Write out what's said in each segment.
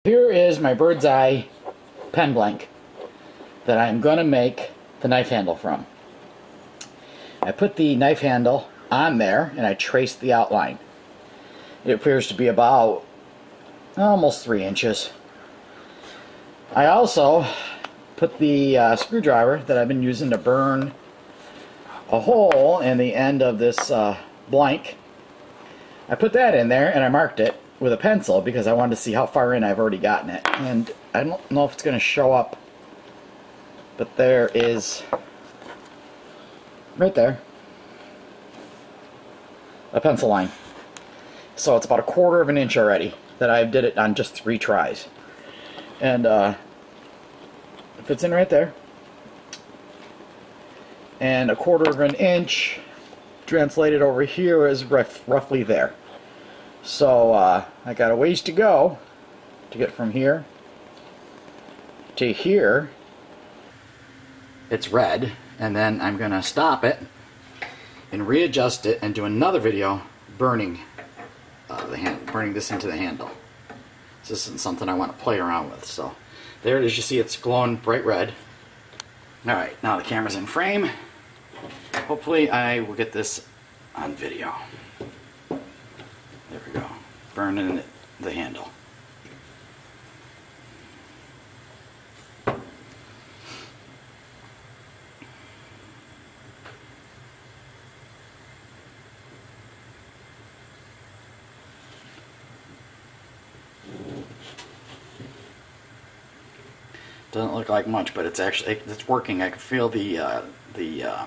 Here is my bird's eye pen blank that I'm going to make the knife handle from. I put the knife handle on there and I traced the outline. It appears to be about almost 3 inches. I also put the screwdriver that I've been using to burn a hole in the end of this blank. I put that in there and I marked it with a pencil because I wanted to see how far in I've already gotten it. And I don't know if it's going to show up, but there is, right there, a pencil line. So it's about 1/4 of an inch already that I did it on just 3 tries. And it fits in right there. And 1/4 of an inch translated over here is roughly there. So I got a ways to go to get from here to here. It's red, and then I'm going to stop it and readjust it and do another video burning burning this into the handle. This isn't something I want to play around with. So there it is. You see it's glowing bright red. Alright, now the camera's in frame. Hopefully I will get this on video. There we go. Burning the handle. Doesn't look like much, but it's actually working. I can feel the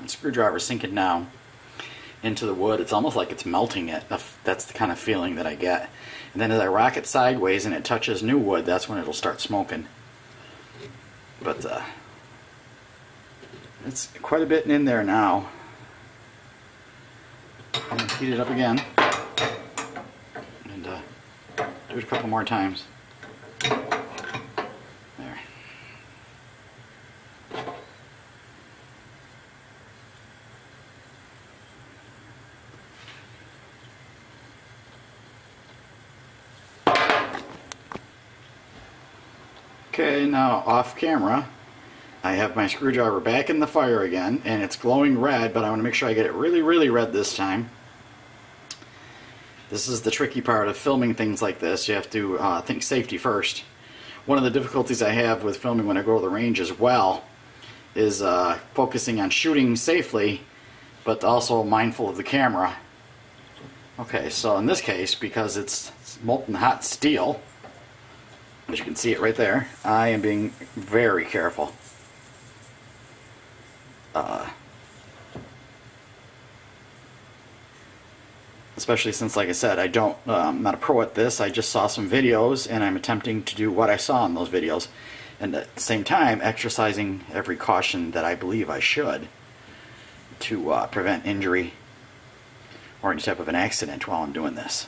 screwdriver sinking down into the wood. It's almost like it's melting it. That's the kind of feeling that I get. And then as I rock it sideways and it touches new wood, that's when it'll start smoking. But it's quite a bit in there now. I'm going to heat it up again and do it a couple more times. There. Okay, now off camera, I have my screwdriver back in the fire again, and it's glowing red, but I want to make sure I get it really, really red this time. This is the tricky part of filming things like this. You have to think safety first. One of the difficulties I have with filming when I go to the range as well is focusing on shooting safely, but also mindful of the camera. Okay, so in this case, because it's molten hot steel, as you can see it right there, I am being very careful. Especially since, like I said, I'm not a pro at this. I just saw some videos and I'm attempting to do what I saw in those videos, and at the same time exercising every caution that I believe I should to prevent injury or any type of an accident while I'm doing this.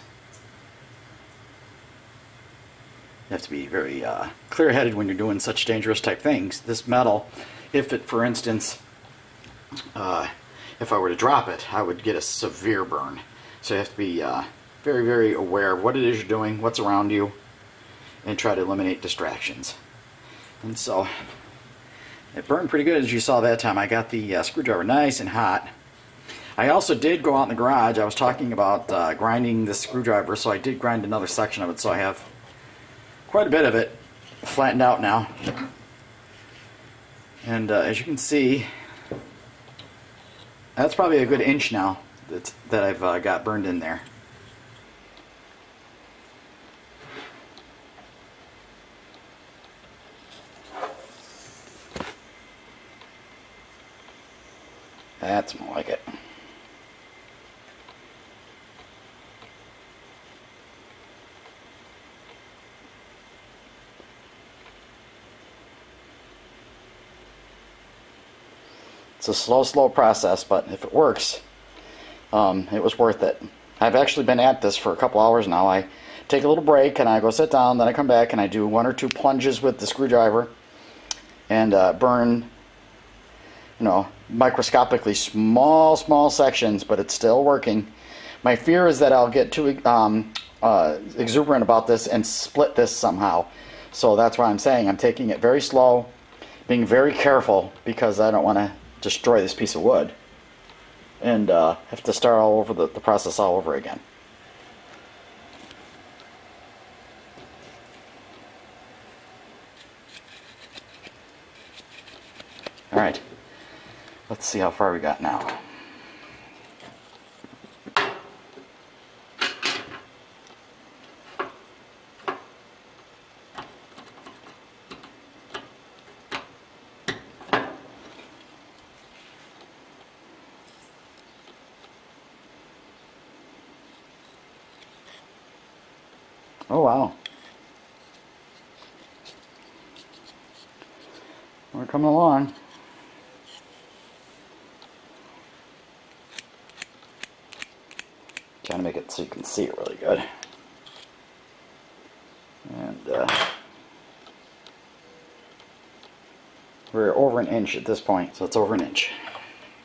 You have to be very clear-headed when you're doing such dangerous type things. This metal, if it, for instance, if I were to drop it, I would get a severe burn. So you have to be very, very aware of what it is you're doing, what's around you, and try to eliminate distractions. And so it burned pretty good, as you saw that time. I got the screwdriver nice and hot. I also did go out in the garage. I was talking about grinding this screwdriver, so I did grind another section of it, so I have quite a bit of it flattened out now. And as you can see, that's probably a good inch now that I've got burned in there. That's more like it. It's a slow process, but if it works, it was worth it. I've actually been at this for a couple hours now. I take a little break and I go sit down, then I come back and I do 1 or 2 plunges with the screwdriver and burn, you know, microscopically small sections, but it's still working. My fear is that I'll get too exuberant about this and split this somehow. So that's why I'm saying I'm taking it very slow, being very careful, because I don't want to destroy this piece of wood and have to start all over the process all over again. Alright, let's see how far we got now. Oh wow. We're coming along. Trying to make it so you can see it really good. And we're over an inch at this point, so it's over an inch.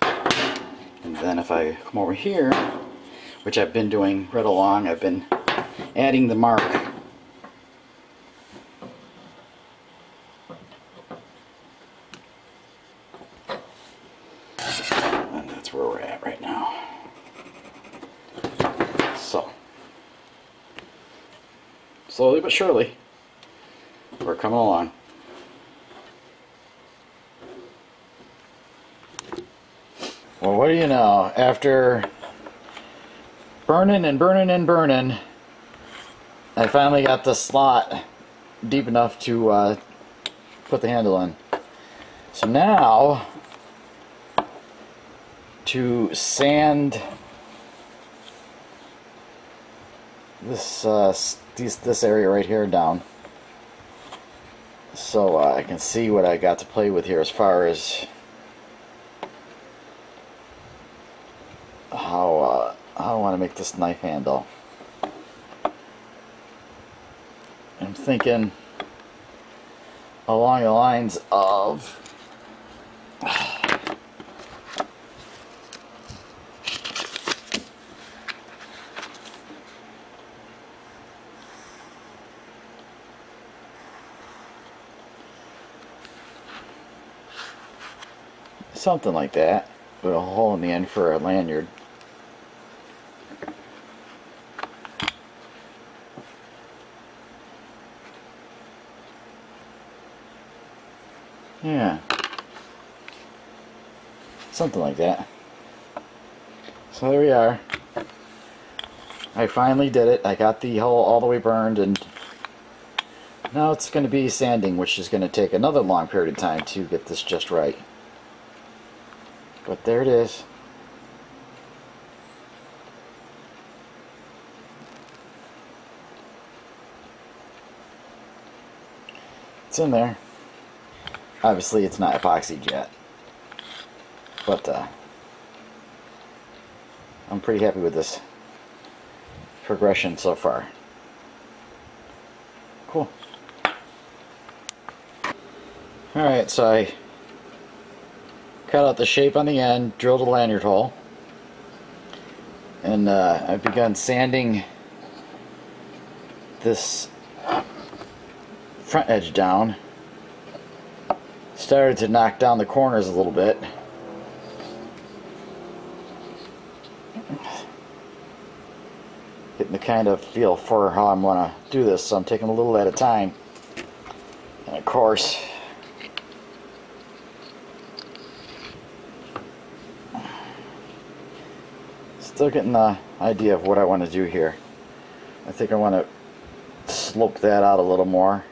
And then if I come over here, which I've been doing right along, I've been adding the mark. And that's where we're at right now. So, slowly but surely, we're coming along. Well, what do you know, after burning and burning and burning, I finally got the slot deep enough to put the handle in. So now, to sand this area right here down, so I can see what I got to play with here as far as how I want to make this knife handle. I'm thinking along the lines of something like that, with a hole in the end for a lanyard. Yeah, something like that. So there we are. I finally did it. I got the hole all the way burned, and now it's going to be sanding, which is going to take another long period of time to get this just right. But there it is. It's in there. Obviously it's not epoxied yet, but I'm pretty happy with this progression so far. Cool. Alright, so I cut out the shape on the end, drilled a lanyard hole, and I've begun sanding this front edge down. Started to knock down the corners a little bit. Getting the kind of feel for how I'm going to do this, so I'm taking a little at a time. And of course, still getting the idea of what I want to do here. I think I want to slope that out a little more.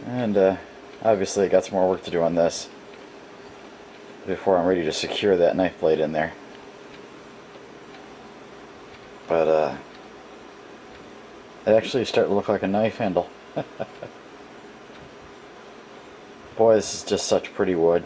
And obviously I got some more work to do on this before I'm ready to secure that knife blade in there. But it actually started to look like a knife handle. Boy, this is just such pretty wood.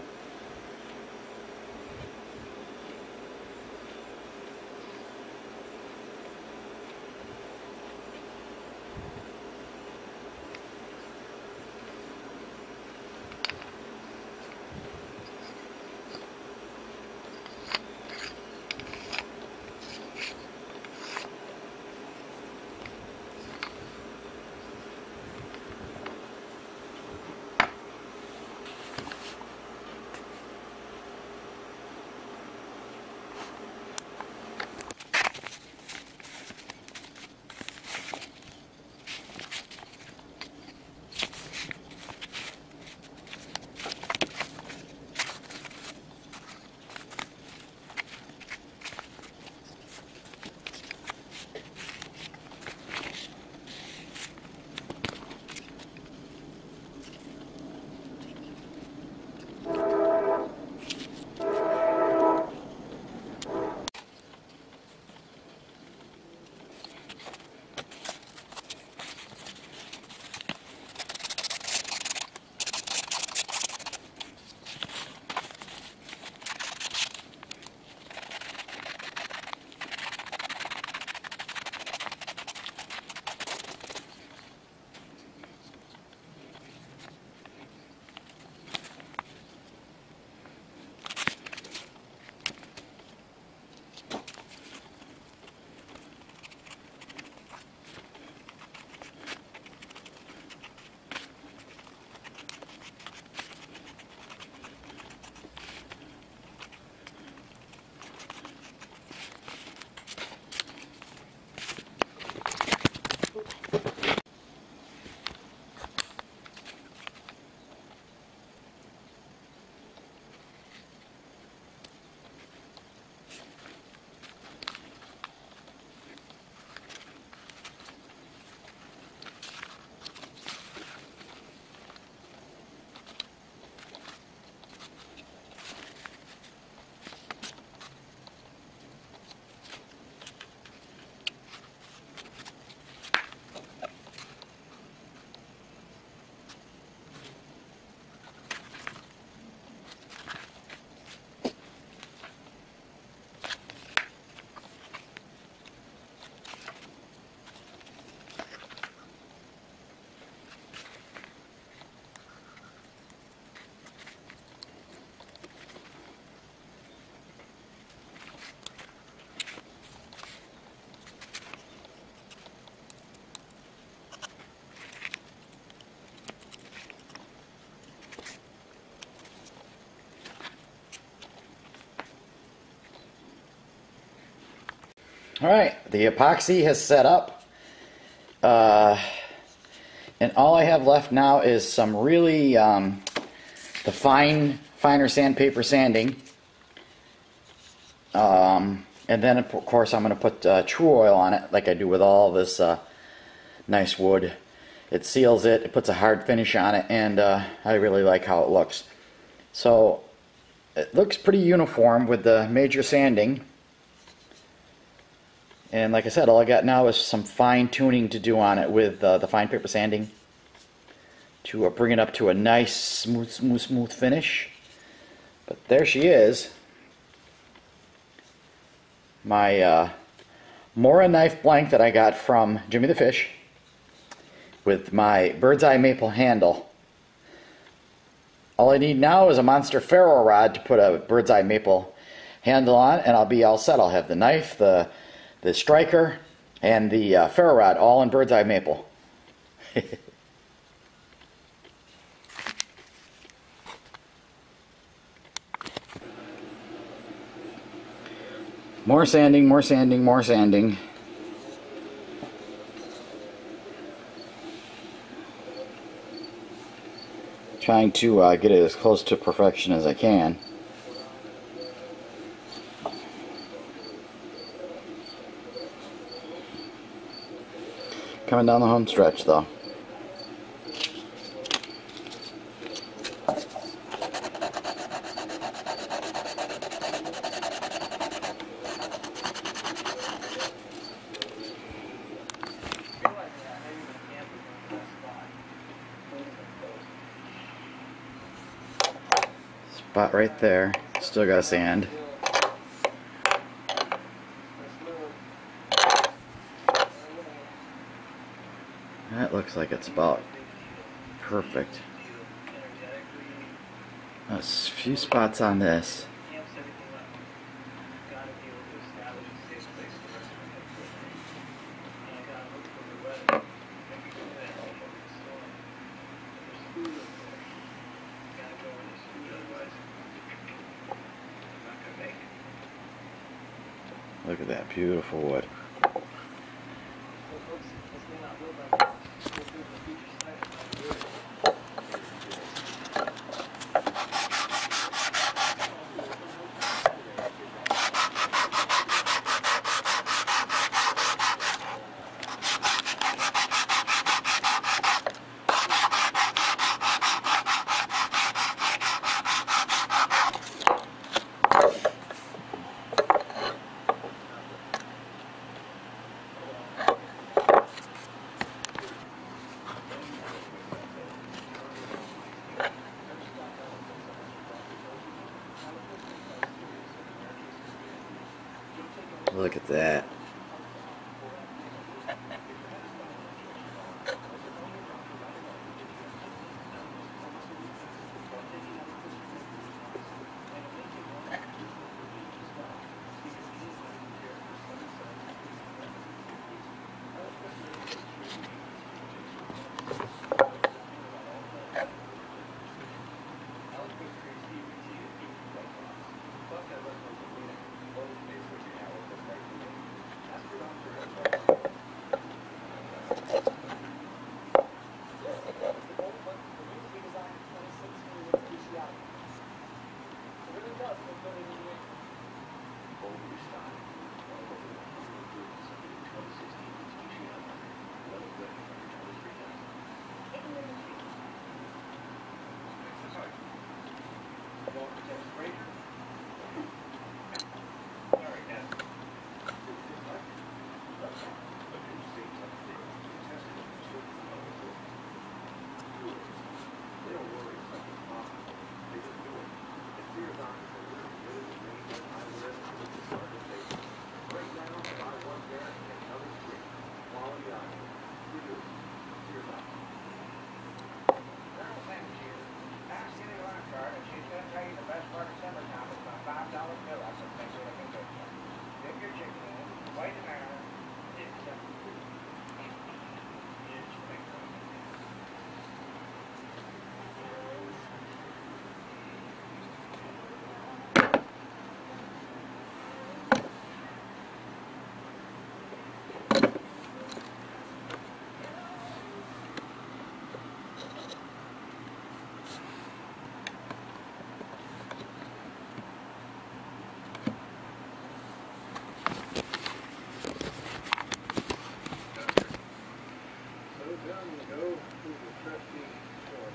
Alright, the epoxy has set up. And all I have left now is some really, the finer sandpaper sanding. And then, of course, I'm going to put true oil on it, like I do with all this nice wood. It seals it, it puts a hard finish on it, and I really like how it looks. So, it looks pretty uniform with the major sanding. And like I said, all I got now is some fine tuning to do on it with the fine paper sanding to bring it up to a nice smooth finish. But there she is, my Mora knife blank that I got from Jimmy the Fish with my bird's eye maple handle. All I need now is a monster ferro rod to put a bird's eye maple handle on, and I'll be all set. I'll have the knife, the striker, and the ferro rod all in bird's eye maple. More sanding, more sanding, more sanding. Trying to get it as close to perfection as I can. Coming down the home stretch though. Spot right there. Still got sand. That looks like it's about perfect. A few spots on this. Look at that beautiful wood. Look at that.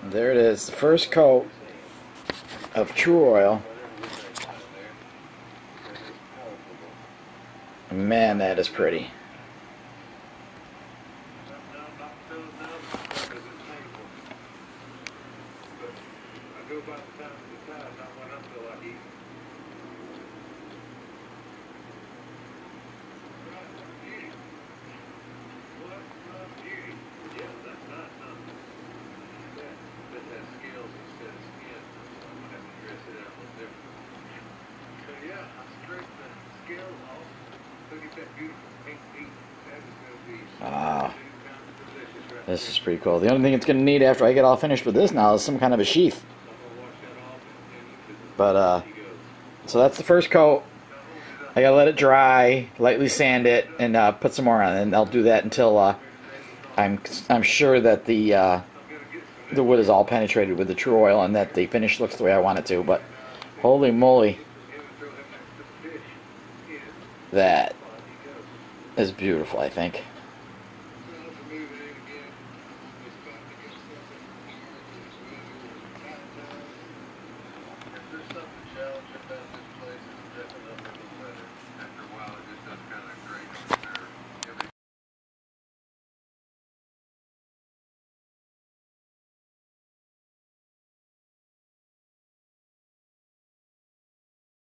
There it is, the first coat of True Oil. Man, that is pretty. Ah, this is pretty cool. The only thing it's going to need after I get all finished with this now is some kind of a sheath. But, so that's the first coat. I gotta let it dry, lightly sand it, and put some more on it. And I'll do that until I'm sure that the wood is all penetrated with the True Oil and that the finish looks the way I want it to. But holy moly, that is beautiful, I think.